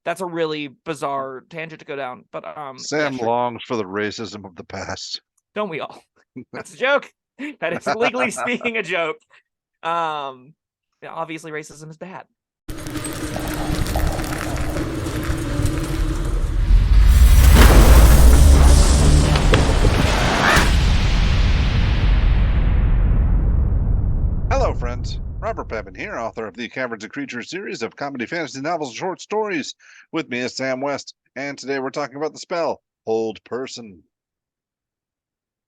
That's a really bizarre tangent to go down, but Sam yeah, sure. longs for the racism of the past. Don't we all? That's a joke. That is legally speaking a joke. Yeah, obviously racism is bad. Hello, friends. Robert Pevin here, author of the Caverns Creatures series of comedy fantasy novels and short stories. With me is Sam West, and today we're talking about the spell Hold Person.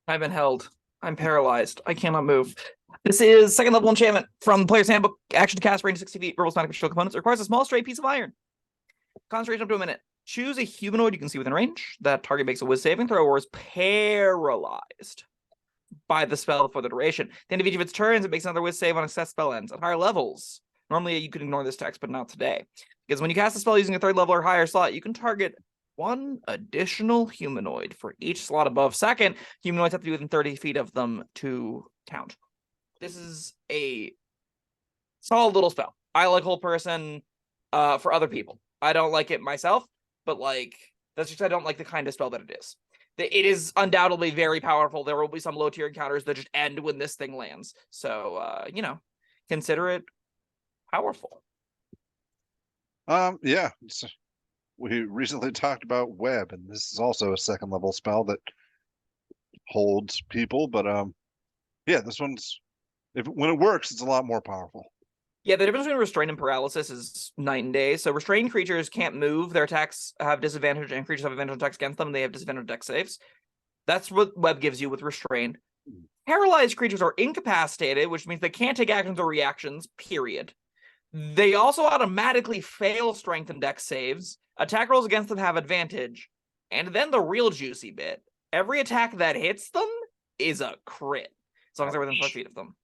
I've been held. I'm paralyzed. I cannot move. This is second level enchantment from the player's handbook. Action to cast, range 60 feet, verbal sonic control components. It requires a small straight piece of iron. Concentration up to a minute. Choose a humanoid you can see within range. That target makes a whiz saving throw or is paralyzed by the spell for the duration. At the end of each of its turns, it makes another whiz save on success spell ends. At higher levels, normally you could ignore this text, but not today. Because when you cast a spell using a third level or higher slot, you can target one additional humanoid for each slot above second. Humanoids have to be within 30 feet of them to count. This is a solid little spell. I like Whole Person for other people. I don't like it myself, but like that's just I don't like the kind of spell that it is. It is undoubtedly very powerful. There will be some low tier encounters that just end when this thing lands. So consider it powerful. Yeah. We recently talked about Web, and this is also a second level spell that holds people, but yeah, this one's when it works, it's a lot more powerful. Yeah, the difference between restraint and paralysis is night and day. So restrained creatures can't move, their attacks have disadvantage, and creatures have advantage on attacks against them, and they have disadvantage on dex saves. That's what Web gives you with restrained. Paralyzed creatures are incapacitated, which means they can't take actions or reactions, period. They also automatically fail strength and dex saves. Attack rolls against them have advantage. And then the real juicy bit. Every attack that hits them is a crit, as long as they're within 4 feet of them.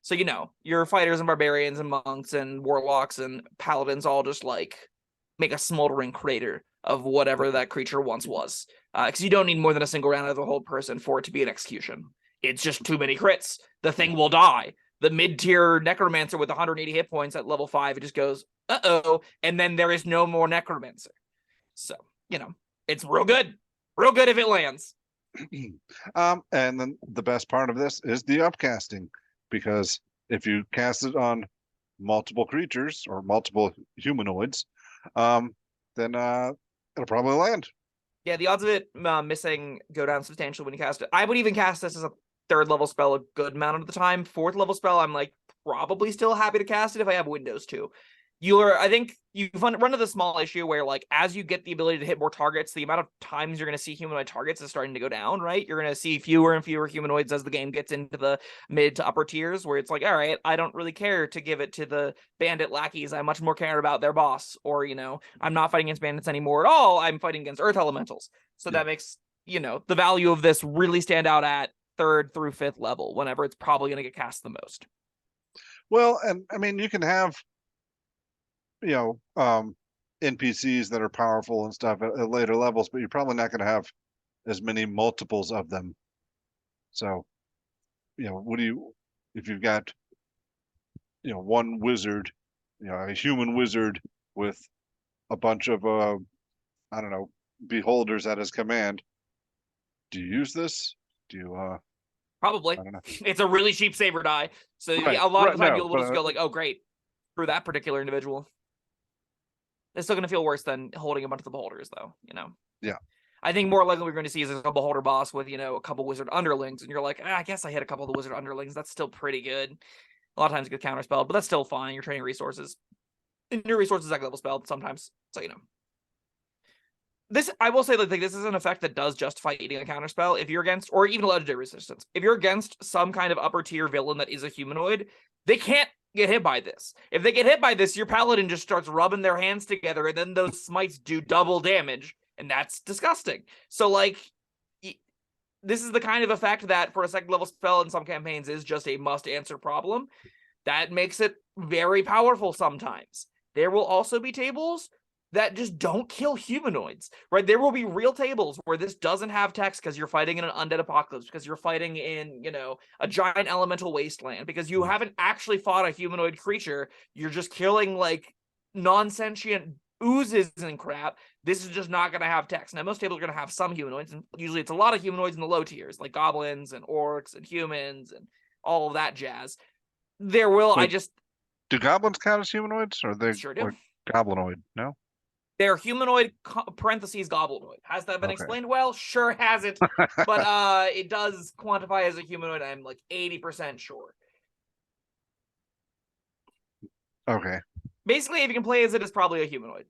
So, your fighters and barbarians and monks and warlocks and paladins all just, make a smoldering crater of whatever that creature once was. Because you don't need more than a single round of the Hold Person for it to be an execution. It's just too many crits. The thing will die. The mid-tier necromancer with 180 hit points at level 5, it just goes, uh-oh, and then there is no more necromancer. So, it's real good. Real good if it lands. And then the best part of this is the upcasting, because if you cast it on multiple creatures or multiple humanoids, then it'll probably land. Yeah, the odds of it missing go down substantially when you cast it. I would even cast this as a third level spell a good amount of the time. Fourth level spell, I'm probably still happy to cast it if I have Windows too. I think you run into the small issue where as you get the ability to hit more targets, the amount of times you're going to see humanoid targets is starting to go down, right? You're going to see fewer and fewer humanoids as the game gets into the mid to upper tiers, where it's all right, I don't really care to give it to the bandit lackeys. I much more care about their boss, or I'm not fighting against bandits anymore at all. I'm fighting against earth elementals. So that makes the value of this really stand out at third through fifth level whenever it's probably going to get cast the most. Well, and I mean, you can have NPCs that are powerful and stuff at later levels, but you're probably not going to have as many multiples of them. So, if you've got, one wizard, a human wizard with a bunch of, I don't know, beholders at his command, do you use this? Do you, Probably. I don't know. It's a really cheap saber die. So Right, a lot of the time no, you'll just go oh, great, for that particular individual. It's still going to feel worse than holding a bunch of the beholders, though, Yeah. I think more likely we're going to see is a beholder boss with, a couple wizard underlings, and you're like, I guess I hit a couple of the wizard underlings. That's still pretty good. A lot of times it gets counterspelled, but that's still fine. You're training resources. And your resources second level spelled sometimes. So, This, I will say, this is an effect that does justify eating a counterspell if you're against, or even legendary resistance. If you're against some kind of upper tier villain that is a humanoid, they can't get hit by this. If they get hit by this, your paladin just starts rubbing their hands together, and then those smites do double damage, and that's disgusting. So, this is the kind of effect that for a second level spell in some campaigns is just a must answer problem. That makes it very powerful sometimes. There will also be tables that just don't kill humanoids, right? There will be real tables where this doesn't have text because you're fighting in an undead apocalypse, because you're fighting in, a giant elemental wasteland, because you haven't actually fought a humanoid creature. You're just killing, non-sentient oozes and crap, this is just not going to have text. Now, most tables are going to have some humanoids, and usually it's a lot of humanoids in the low tiers, like goblins and orcs and humans and all of that jazz. There will, Wait, do goblins count as humanoids, or are they sure do. like goblinoid? No? They're humanoid parentheses goblinoid. Has that been Okay. explained well? Sure has it. But it does quantify as a humanoid, I'm like 80% sure. Okay. Basically, if you can play as it, it's probably a humanoid.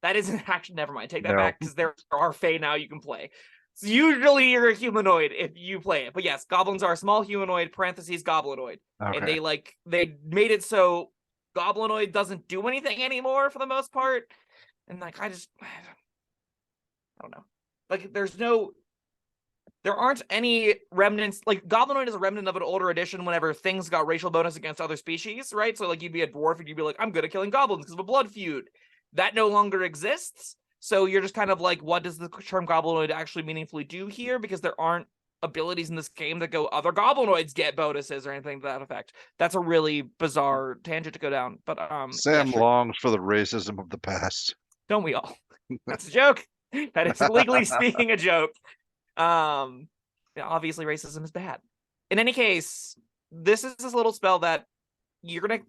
That isn't actually, never mind. Take that No. back, because there are Fae now you can play. So usually you're a humanoid if you play it. But yes, goblins are a small humanoid, parentheses goblinoid. Okay. And they made it so goblinoid doesn't do anything anymore for the most part. And like I don't know. Like there aren't any remnants. Like goblinoid is a remnant of an older edition whenever things got racial bonus against other species, right? So like you'd be a dwarf and you'd be like, I'm good at killing goblins because of a blood feud. That no longer exists. So you're just kind of like, what does the term goblinoid actually meaningfully do here? Because there aren't abilities in this game that go other goblinoids get bonuses or anything to that effect. That's a really bizarre tangent to go down. But Sam yeah, sure. longs for the racism of the past. Don't we all? That's a joke. That is legally speaking a joke. Obviously racism is bad. In any case, this is this little spell that you're gonna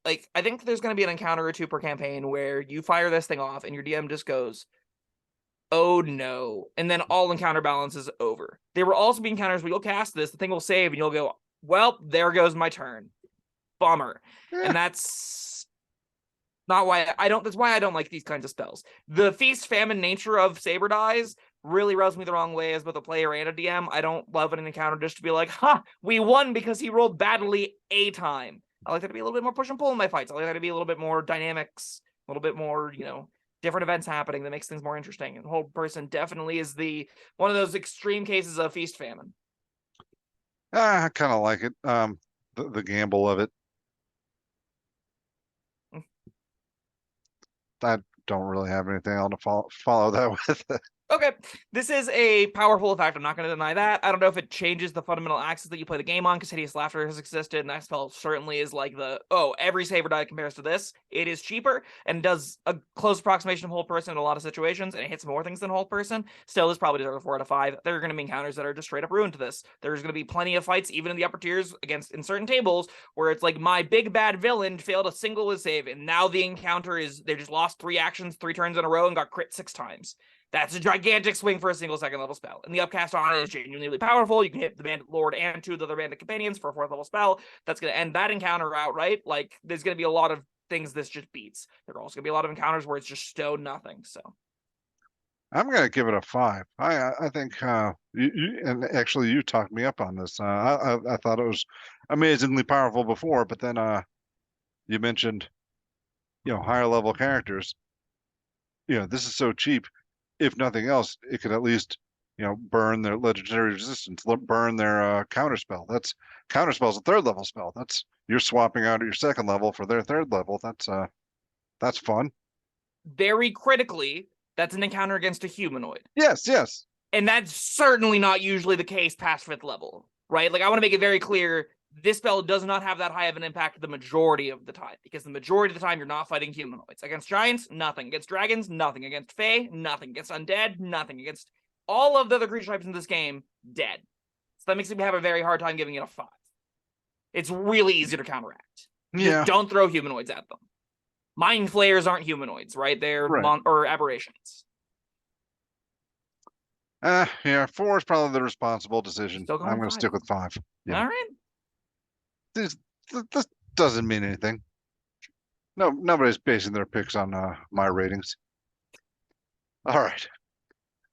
like. I think there's gonna be an encounter or two per campaign where you fire this thing off and your DM just goes, "Oh no," and then all encounter balance is over. There will also be encounters where you'll cast this, the thing will save, and you'll go, "Well, there goes my turn." Bummer. And that's not why I don't. That's why I don't like these kinds of spells. The feast famine nature of Saber Dies really rubs me the wrong way as both a player and a DM. I don't love an encounter just to be like, "Ha, we won because he rolled badly a time." I like that to be a little bit more push and pull in my fights. I like that to be a little bit more dynamics, a little bit more, different events happening that makes things more interesting. And Hold Person definitely is one of those extreme cases of feast famine. I kind of like it. The gamble of it. I don't really have anything else to follow that with. Okay, this is a powerful effect. I'm not going to deny that. I don't know if it changes the fundamental axis that you play the game on, because Hideous Laughter has existed, and that spell certainly is like every Saber Die compares to this. It is cheaper and does a close approximation of Hold Person in a lot of situations, and it hits more things than Hold Person. Still, this probably deserves a 4 out of 5. There are going to be encounters that are just straight up ruined to this. There's going to be plenty of fights, even in the upper tiers, in certain tables, where it's like my big bad villain failed a single save, and now the encounter is they just lost 3 actions 3 turns in a row and got crit 6 times. That's a gigantic swing for a single 2nd level spell. And the upcast on it is genuinely powerful. You can hit the Bandit Lord and 2 of the other Bandit Companions for a 4th level spell. That's going to end that encounter outright. Like, there's going to be a lot of things this just beats. There are also going to be a lot of encounters where it's just stone nothing. So I'm going to give it a 5. I think and actually you talked me up on this. I thought it was amazingly powerful before, but then you mentioned higher level characters. This is so cheap. If nothing else, it could at least, burn their legendary resistance, burn their counterspell. That's counterspell's a 3rd level spell. You're swapping out your 2nd level for their 3rd level. That's fun. Very critically, that's an encounter against a humanoid. Yes. And that's certainly not usually the case past 5th level, right? Like, I want to make it very clear, this spell does not have that high of an impact the majority of the time, because the majority of the time you're not fighting humanoids. Against giants, nothing. Against dragons, nothing. Against fae, nothing. Against undead, nothing. Against all of the other creature types in this game, dead. So that makes me have a very hard time giving it a 5. It's really easy to counteract. Just don't throw humanoids at them. Mind flayers aren't humanoids, right? They're or aberrations. 4 is probably the responsible decision. I'm going to stick with 5. Yeah. All right. This doesn't mean anything. No, nobody's basing their picks on my ratings. All right.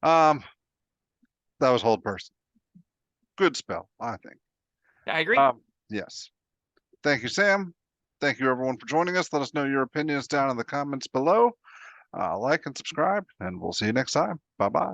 That was Hold Person. Good spell, I think. I agree. Yes. Thank you, Sam. Thank you, everyone, for joining us. Let us know your opinions down in the comments below. Like and subscribe, and we'll see you next time. Bye-bye.